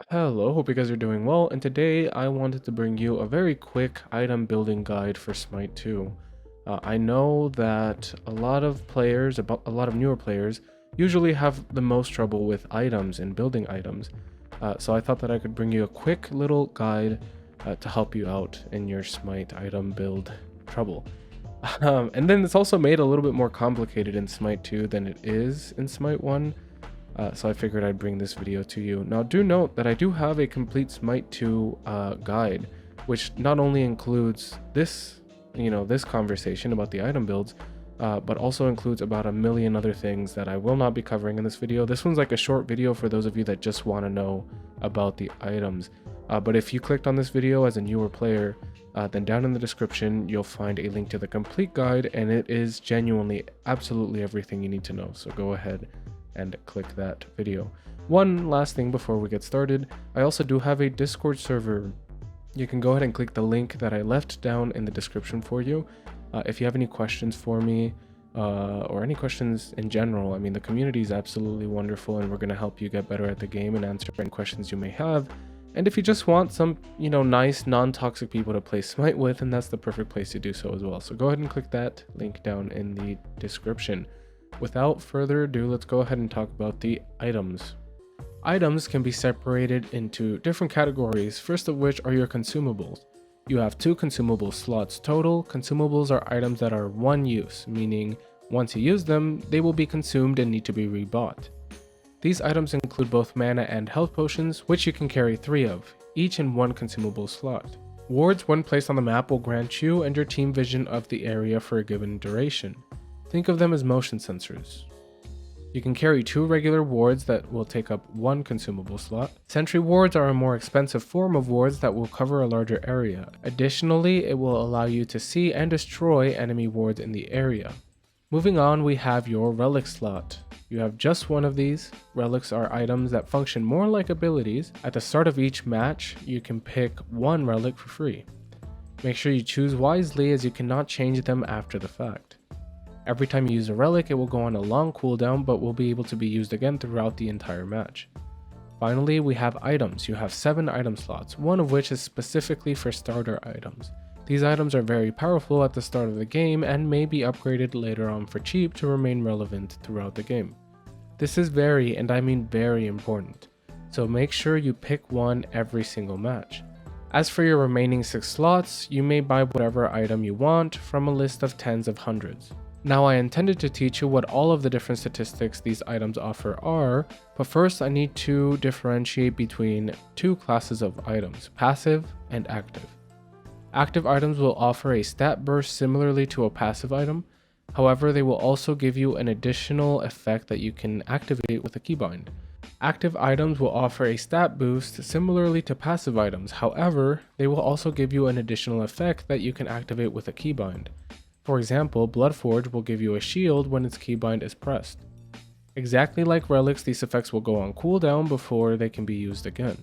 Hello, hope you guys are doing well, and today I wanted to bring you a very quick item building guide for Smite 2. I know that a lot of players, a lot of newer players, usually have the most trouble with items and building items. So I thought that I could bring you a quick little guide to help you out in your Smite item build trouble. And then it's also made a little bit more complicated in Smite 2 than it is in Smite 1. So I figured I'd bring this video to you. Now do note that I do have a complete Smite 2 guide, which not only includes this, this conversation about the item builds, but also includes about a million other things that I will not be covering in this video. This one's like a short video for those of you that just want to know about the items. But if you clicked on this video as a newer player, then down in the description, you'll find a link to the complete guide, and it is genuinely absolutely everything you need to know. So go ahead and click that video. One last thing before we get started, I also do have a Discord server. You can go ahead and click the link that I left down in the description for you. If you have any questions for me, or any questions in general, I mean, the community is absolutely wonderful, and we're going to help you get better at the game and answer any questions you may have. And if you just want some, nice non-toxic people to play Smite with, and that's the perfect place to do so as well. So go ahead and click that link down in the description. Without further ado, let's go ahead and talk about the items. Items can be separated into different categories, first of which are your consumables. You have 2 consumable slots total. Consumables are items that are one use, meaning once you use them, they will be consumed and need to be rebought. These items include both mana and health potions, which you can carry 3 of, each in one consumable slot. Wards, when placed on the map, will grant you and your team vision of the area for a given duration. Think of them as motion sensors. You can carry 2 regular wards that will take up 1 consumable slot. Sentry wards are a more expensive form of wards that will cover a larger area. Additionally, it will allow you to see and destroy enemy wards in the area. Moving on, we have your relic slot. You have just 1 of these. Relics are items that function more like abilities. At the start of each match, you can pick 1 relic for free. Make sure you choose wisely, as you cannot change them after the fact. Every time you use a relic, it will go on a long cooldown, but will be able to be used again throughout the entire match. Finally, we have items. You have 7 item slots, one of which is specifically for starter items. These items are very powerful at the start of the game and may be upgraded later on for cheap to remain relevant throughout the game. This is very, and I mean very, important, so make sure you pick one every single match. As for your remaining 6 slots, you may buy whatever item you want from a list of tens of hundreds. Now, I intended to teach you what all of the different statistics these items offer are, but first I need to differentiate between 2 classes of items, passive and active. Active items will offer a stat burst similarly to a passive item. However, they will also give you an additional effect that you can activate with a keybind. Active items will offer a stat boost similarly to passive items. However, they will also give you an additional effect that you can activate with a keybind. For example, Bloodforge will give you a shield when its keybind is pressed. Exactly like relics, these effects will go on cooldown before they can be used again.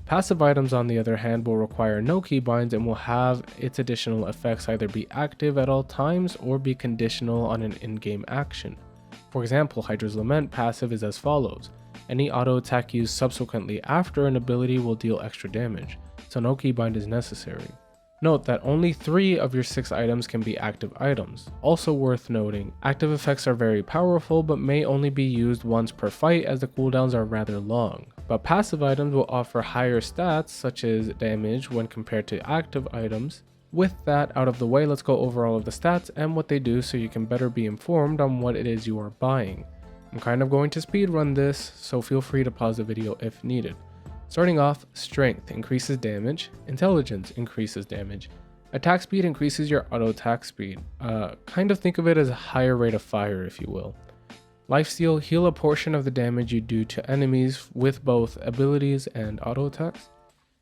Passive items, on the other hand, will require no keybinds and will have its additional effects either be active at all times or be conditional on an in-game action. For example, Hydra's Lament passive is as follows. Any auto attack used subsequently after an ability will deal extra damage, so no keybind is necessary. Note that only 3 of your 6 items can be active items. Also worth noting, active effects are very powerful but may only be used once per fight, as the cooldowns are rather long. But passive items will offer higher stats such as damage when compared to active items. With that out of the way, let's go over all of the stats and what they do so you can better be informed on what it is you are buying. I'm kind of going to speedrun this, so feel free to pause the video if needed. Starting off, strength increases damage, intelligence increases damage, attack speed increases your auto attack speed. Kind of think of it as a higher rate of fire, if you will. Lifesteal, heal a portion of the damage you do to enemies with both abilities and auto attacks.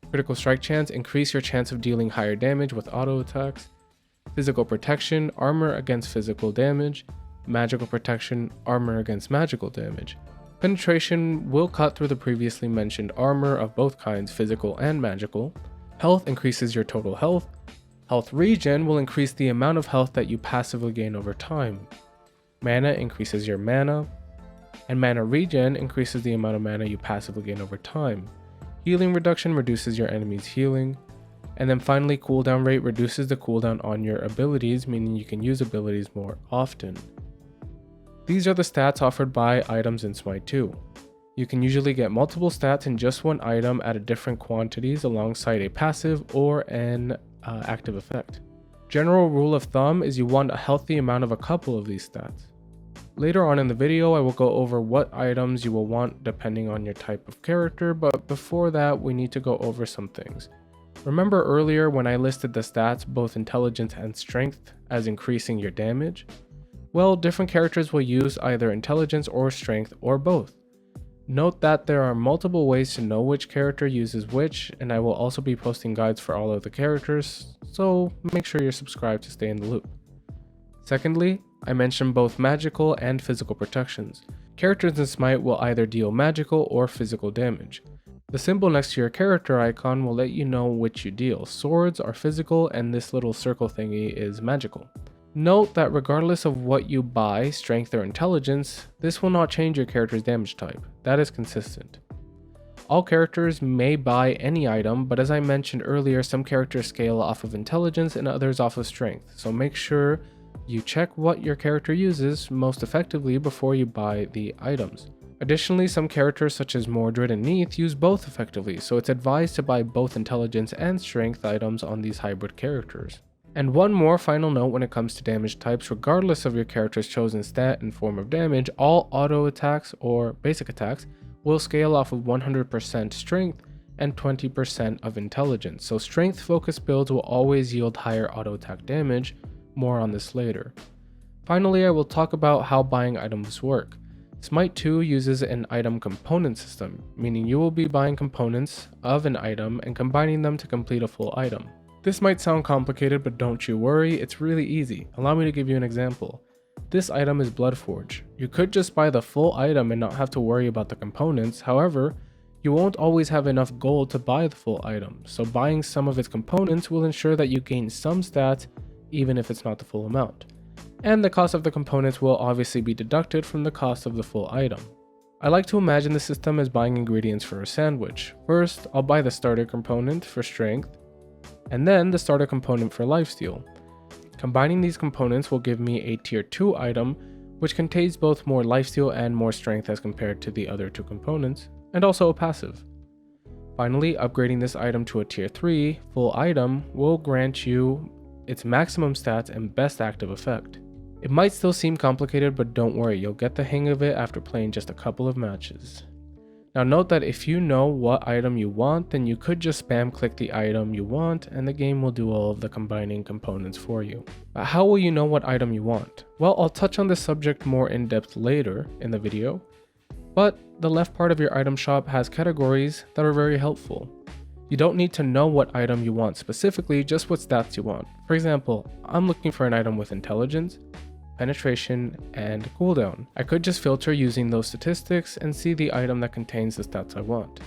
Critical strike chance, increase your chance of dealing higher damage with auto attacks. Physical protection, armor against physical damage. Magical protection, armor against magical damage. Penetration will cut through the previously mentioned armor of both kinds, physical and magical. Health increases your total health. Health regen will increase the amount of health that you passively gain over time. Mana increases your mana. And mana regen increases the amount of mana you passively gain over time. Healing reduction reduces your enemy's healing. And then finally, cooldown rate reduces the cooldown on your abilities, meaning you can use abilities more often. These are the stats offered by items in Smite 2. You can usually get multiple stats in just one item at different quantities alongside a passive or an active effect. General rule of thumb is you want a healthy amount of a couple of these stats. Later on in the video, I will go over what items you will want depending on your type of character, but before that, we need to go over some things. Remember earlier when I listed the stats, both intelligence and strength, as increasing your damage? Well, different characters will use either intelligence or strength or both. Note that there are multiple ways to know which character uses which, and I will also be posting guides for all of the characters, so make sure you're subscribed to stay in the loop. Secondly, I mentioned both magical and physical protections. Characters in Smite will either deal magical or physical damage. The symbol next to your character icon will let you know which you deal. Swords are physical and this little circle thingy is magical. Note that regardless of what you buy, strength or intelligence, this will not change your character's damage type. That is consistent. All characters may buy any item, but as I mentioned earlier, some characters scale off of intelligence and others off of strength, so make sure you check what your character uses most effectively before you buy the items. Additionally, some characters such as Mordred and Neith use both effectively, so it's advised to buy both intelligence and strength items on these hybrid characters. And one more final note when it comes to damage types: regardless of your character's chosen stat and form of damage, all auto attacks or basic attacks will scale off of 100% strength and 20% of intelligence, so strength focused builds will always yield higher auto attack damage. More on this later. Finally, I will talk about how buying items work. Smite 2 uses an item component system, meaning you will be buying components of an item and combining them to complete a full item. This might sound complicated, but don't you worry, it's really easy. Allow me to give you an example. This item is Bloodforge. You could just buy the full item and not have to worry about the components. However, you won't always have enough gold to buy the full item, so buying some of its components will ensure that you gain some stats even if it's not the full amount. And the cost of the components will obviously be deducted from the cost of the full item. I like to imagine the system as buying ingredients for a sandwich. First, I'll buy the starter component for strength, and then the starter component for lifesteal. Combining these components will give me a tier 2 item, which contains both more lifesteal and more strength as compared to the other two components, and also a passive. Finally, upgrading this item to a tier 3 full item will grant you its maximum stats and best active effect. It might still seem complicated, but don't worry, you'll get the hang of it after playing just a couple of matches. Now note that if you know what item you want, then you could just spam click the item you want and the game will do all of the combining components for you. But how will you know what item you want? Well, I'll touch on this subject more in depth later in the video, but the left part of your item shop has categories that are very helpful. You don't need to know what item you want specifically, just what stats you want. For example, I'm looking for an item with intelligence, penetration, and cooldown. I could just filter using those statistics and see the item that contains the stats I want.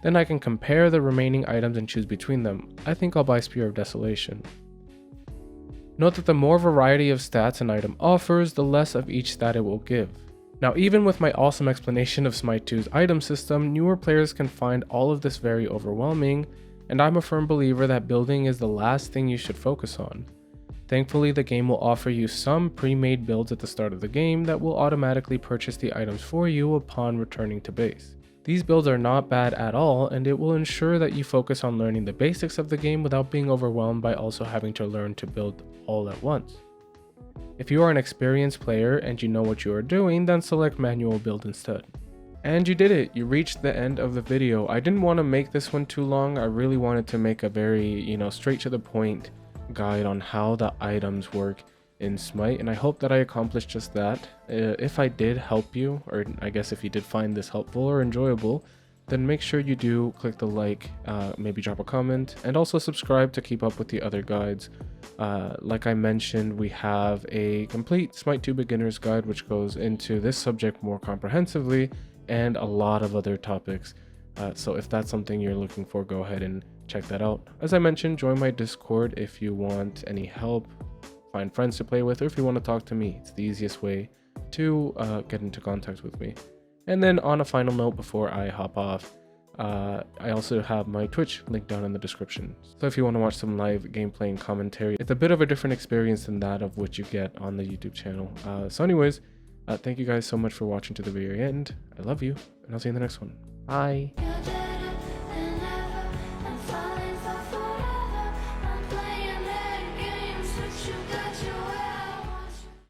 Then I can compare the remaining items and choose between them. I think I'll buy Spear of Desolation. Note that the more variety of stats an item offers, the less of each stat it will give. Now, even with my awesome explanation of Smite 2's item system, newer players can find all of this very overwhelming, and I'm a firm believer that building is the last thing you should focus on. Thankfully, the game will offer you some pre-made builds at the start of the game that will automatically purchase the items for you upon returning to base. These builds are not bad at all, and it will ensure that you focus on learning the basics of the game without being overwhelmed by also having to learn to build all at once. If you are an experienced player and you know what you are doing, then select manual build instead. And you did it, you reached the end of the video. I didn't want to make this one too long. I really wanted to make a very, straight to the point guide on how the items work in Smite, and I hope that I accomplished just that. If I did help you, or I guess if you did find this helpful or enjoyable, then make sure you do click the like, maybe drop a comment, and also subscribe to keep up with the other guides. Like I mentioned, we have a complete Smite 2 beginner's guide which goes into this subject more comprehensively and a lot of other topics. So if that's something you're looking for, go ahead and check that out. As I mentioned, join my Discord if you want any help, find friends to play with, or if you want to talk to me. It's the easiest way to get into contact with me. And then on a final note before I hop off, I also have my Twitch link down in the description. So if you want to watch some live gameplay and commentary, it's a bit of a different experience than that of what you get on the YouTube channel. So anyways, thank you guys so much for watching to the very end. I love you, and I'll see you in the next one. Bye.